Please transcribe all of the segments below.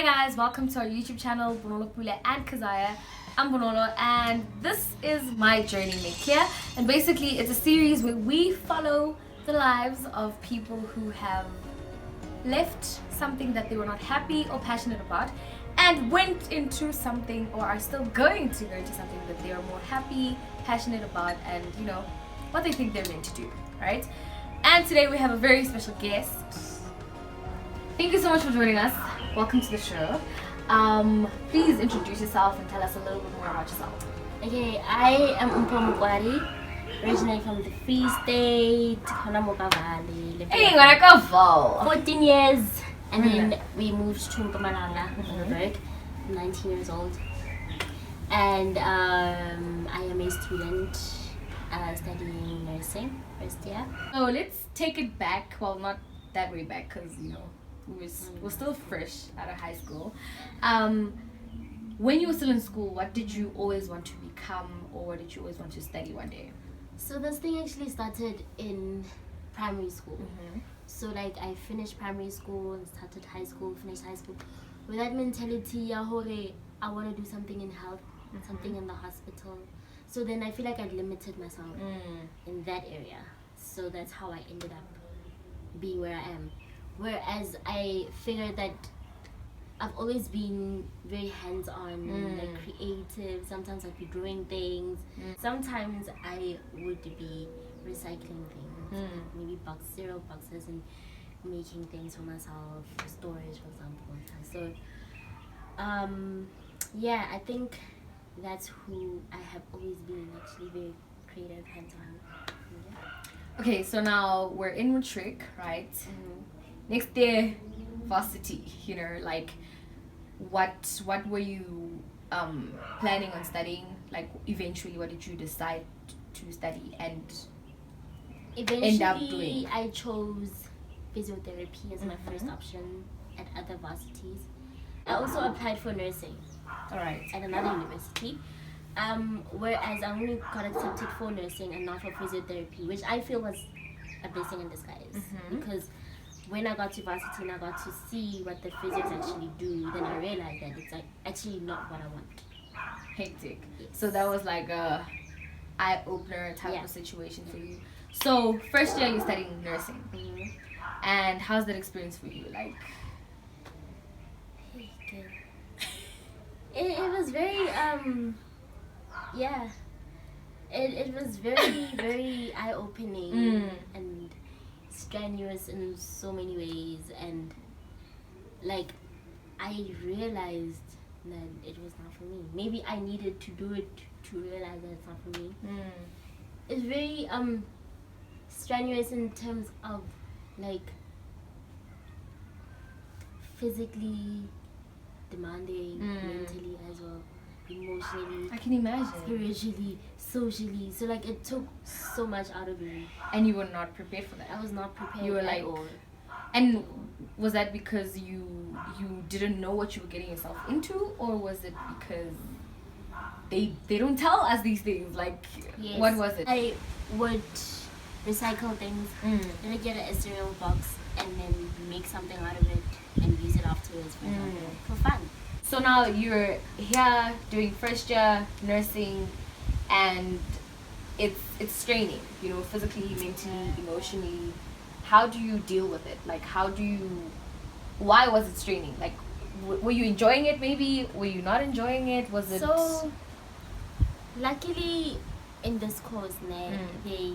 Hi guys, welcome to our YouTube channel, Bonolo Pule and Kazaya. I'm Bonolo and this is my journey made clear. And basically it's a series where we follow the lives of people who have left something that they were not happy or passionate about and went into something or are still going to go into something that they are more happy, passionate about, and you know, what they think they're meant to do, right? And today we have a very special guest. Thank you so much for joining us. Welcome to the show. Please introduce yourself and tell us a little bit more about yourself. Okay, I am Mpho Mokoari, originally from the Free State, Mpho Valley. Hey, when I go fall. 14 years, and then we moved to Mpumalanga, Joburg. I'm 19 years old, and I am a student studying nursing first year. So let's take it back. Well, not that way back, because you know we're still fresh out of high school. When you were still in school, what did you always want to become, or what did you always want to study one day? So this thing actually started in primary school. So like I finished primary school and started high school, finished high school with that mentality, I want to do something in health, something in the hospital. So then I feel like I limited myself in that area. So that's how I ended up being where I am. Whereas I figured that I've always been very hands-on, like creative. Sometimes I'd be drawing things. Sometimes I would be recycling things, maybe cereal boxes and making things for myself, storage, for example. So, yeah, I think that's who I have always been, actually very creative, hands-on. Yeah. Okay, so now we're in matric, right? Next year, varsity. You know, like what were you planning on studying? Like eventually, what did you decide to study and end up doing? I chose physiotherapy as my first option at other varsities. I also applied for nursing. All right. At another university. Whereas I only got accepted for nursing and not for physiotherapy, which I feel was a blessing in disguise. Because when I got to varsity and I got to see what the physios actually do, then I realized that it's actually not what I want. Hectic. Yes. So that was like a eye-opener type of situation for you. So first year you're studying nursing. And how's that experience for you? Like, it was very it was very very eye-opening and strenuous in so many ways, and like I realized that it was not for me. Maybe I needed to do it to realize that it's not for me. It's very strenuous in terms of like physically demanding, mentally as well, emotionally, I can imagine, spiritually, socially. So like it took so much out of me. And you were not prepared for that. I was not prepared. You were at like, all. And was that because you didn't know what you were getting yourself into, or was it because they don't tell us these things? Like, yes, what was it? I would recycle things. Then I get a cereal box and then make something out of it and use it afterwards for fun. So now you're here doing first year nursing, and it's straining, you know, physically, mentally, emotionally. How do you deal with it? Like, why was it straining? Like, were you enjoying it maybe? Were you not enjoying it? Was it? So, luckily in this course, they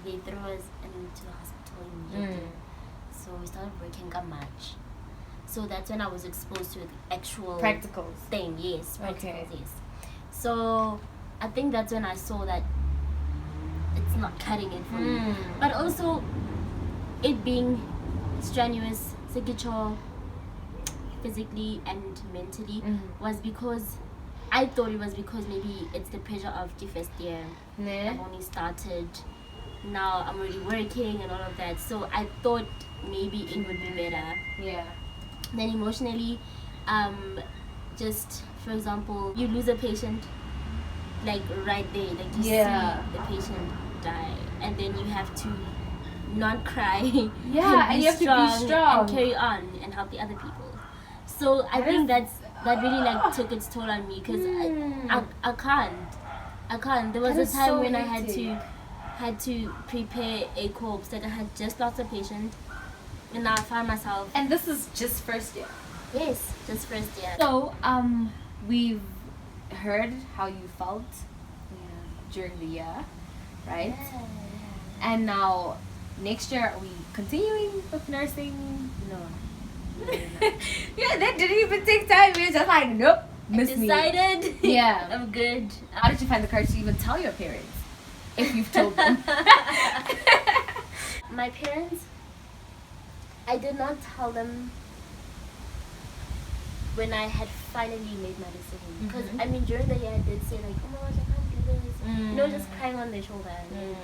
threw us into the hospital immediately. So we started working at March. So that's when I was exposed to the actual practicals thing. Yes, practicals. Okay. Yes. So I think that's when I saw that it's not cutting it for me. But also, it being strenuous, physically and mentally, was because I thought it was because maybe it's the pressure of the first year. I've only started. Now I'm already working and all of that. So I thought maybe it would be better. Yeah. Then emotionally, just for example, you lose a patient, like right there, like you see the patient die, and then you have to not cry. Yeah, and you have to be strong and carry on and help the other people. So I think that really like took its toll on me because I can't. There was a time so when I hectic. had to prepare a corpse that I had just lost a patient, and now I found myself. And this is just first year. Yes, just first year. So we've heard how you felt during the year, right? Yeah. And now next year, are we continuing with nursing? No. Yeah, that didn't even take time. You're just like, nope, miss me. Decided. Yeah. I'm good. How did you find the courage to even tell your parents if you've told them? My parents, I did not tell them when I had finally made my decision. Because I mean, during the year, I did say like, oh my gosh, I can't do this. You know, just crying on their shoulder. And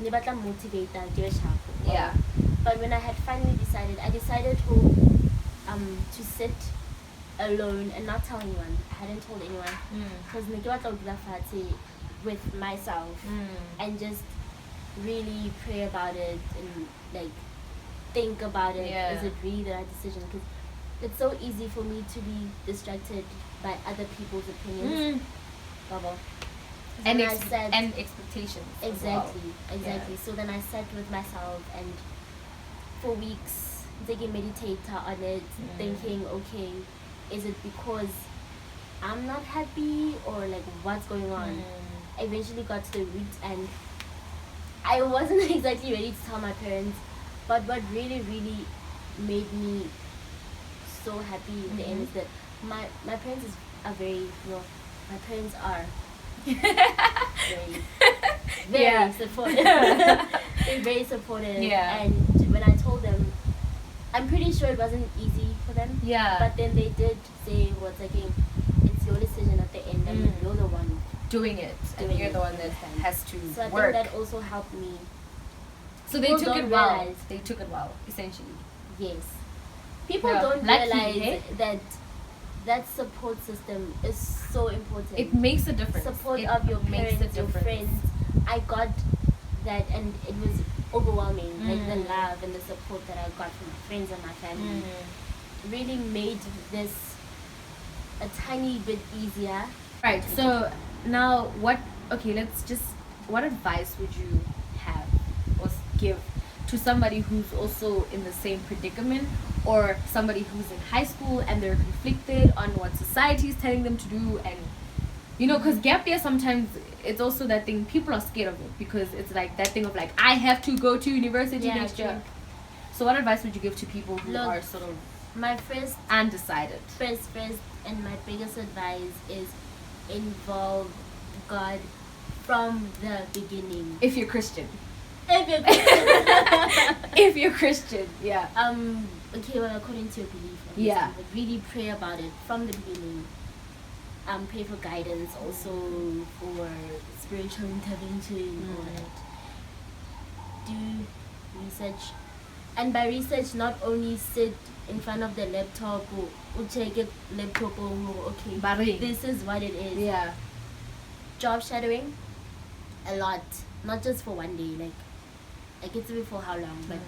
they were motivated, give a shout. Yeah. But when I had finally decided, I decided to sit alone and not tell anyone. I hadn't told anyone because with myself and just really pray about it and like think about it. Yeah. Is it really the right decision? Because it's so easy for me to be distracted by other people's opinions. Bubble. And, I said, and expectations. Exactly. Yeah. So then I sat with myself and for weeks taking meditator on it, thinking, okay, is it because I'm not happy or like what's going on? I eventually got to the root and I wasn't exactly ready to tell my parents, but what really, really made me so happy in the end is that my parents are very, my parents are very supportive. They're very supportive. Yeah. And when I told them, I'm pretty sure it wasn't easy for them. Yeah. But then they did say, what's like, it's your decision at the end, and you're the one doing it, and you're the one that has to so I work. think that also helped me. So they People took don't it well. realize- They took it well, essentially. Yes. People Yeah. don't Lucky, realize hey? that support system is so important. It makes a difference. Support It of your makes a parents, your difference. friends. I got that, and it was overwhelming. Like the love and the support that I got from my friends and my family really made this a tiny bit easier. Right. So now, what advice would you have or give to somebody who's also in the same predicament, or somebody who's in high school and they're conflicted on what society is telling them to do? And because gap year, sometimes it's also that thing, people are scared of it because it's like that thing of like, I have to go to university next year. So what advice would you give to people who are sort of my first undecided? First, and my biggest advice is involve God from the beginning. If you're Christian. If you're Christian. If you're Christian, yeah. Okay, well, according to your belief, Yeah. but really pray about it from the beginning. Pray for guidance, also for spiritual intervention. All that. Do research, and by research, not only sit in front of the laptop or check it laptop or okay, Barring. this is what it is. Yeah. Job shadowing, a lot, not just for one day. Like I get to be for how long, but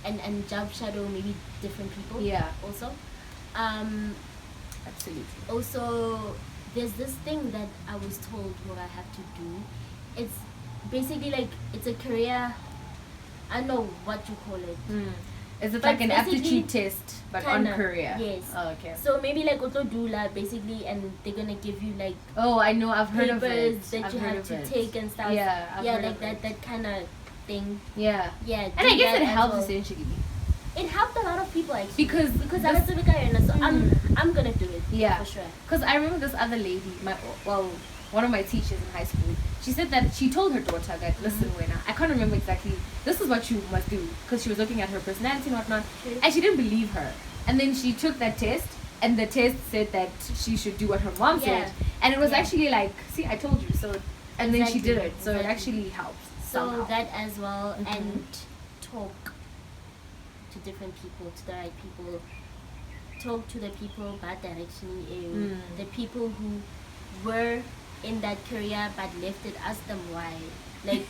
and job shadow maybe different people. Yeah. Also, Absolutely. also there's this thing that I was told what I have to do. It's basically like it's a career. I don't know what you call it. Is it But like an basically, aptitude test, but on kinda, career? yes. Oh, okay. So maybe like auto doula basically, and they're gonna give you like Oh, I know. I've heard of it. papers that I've you heard have of to it. take and stuff. Yeah, I've yeah, heard like of that it. that kind of thing. Yeah. Yeah, And I do guess that it as helps well. essentially. It helped a lot of people actually Because I this- was a so I'm gonna do it. Yeah. for sure. Because I remember this other lady, one of my teachers in high school, she said that she told her daughter that, listen, Wena, I can't remember exactly, this is what you must do, because she was looking at her personality and whatnot, and she didn't believe her. And then she took that test, and the test said that she should do what her mom Yeah. said. And it was Yeah. actually like, see, I told you. So, and then she did it. So it Exactly. actually helps. So somehow. that as well, and talk to different people, to the right people. Talk to the people but directionally, the people who were in that career but left it, ask them why. Like,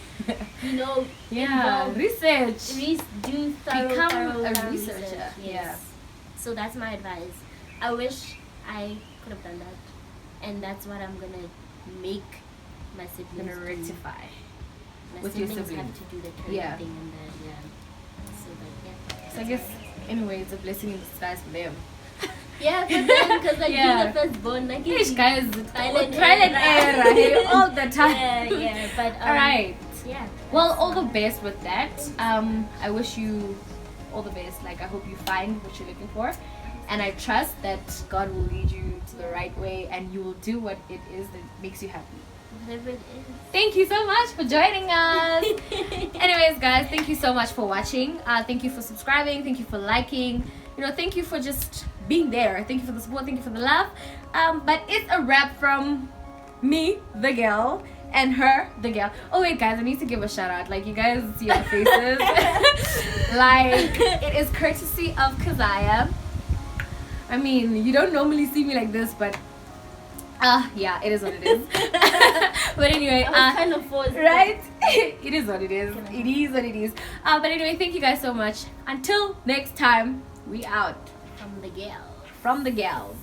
yeah, involve- research. do thorough Become a thorough researcher. research. Yes. Yeah. So that's my advice. I wish I could have done that, and that's what I'm gonna make my siblings Gonna do. rectify. My with your siblings siblings. have to do the career Yeah. thing and the So like So I guess anyway, it's a blessing in disguise for them. yeah, for them, because like Yeah. being the firstborn, like Ish, guys, trial and trial and error. error hey, all the time. yeah, but All right. yeah. Well, all the best with that. I wish you all the best. Like, I hope you find what you're looking for, and I trust that God will lead you to the right way, and you will do what it is that makes you happy. Whatever it is. Thank you so much for joining us. Anyways, guys, thank you so much for watching. Thank you for subscribing. Thank you for liking. Thank you for just being there. Thank you for the support. Thank you for the love. But it's a wrap from me, the girl, and her, the girl. Oh wait, guys, I need to give a shout out. Like, you guys see our faces. Like, it is courtesy of Keziah. I mean, you don't normally see me like this, but yeah, it is what it is. But anyway, I was kind of forced. right? It is what it is. It is what it is. But anyway, thank you guys so much. Until next time, we out From the girl. from the gals.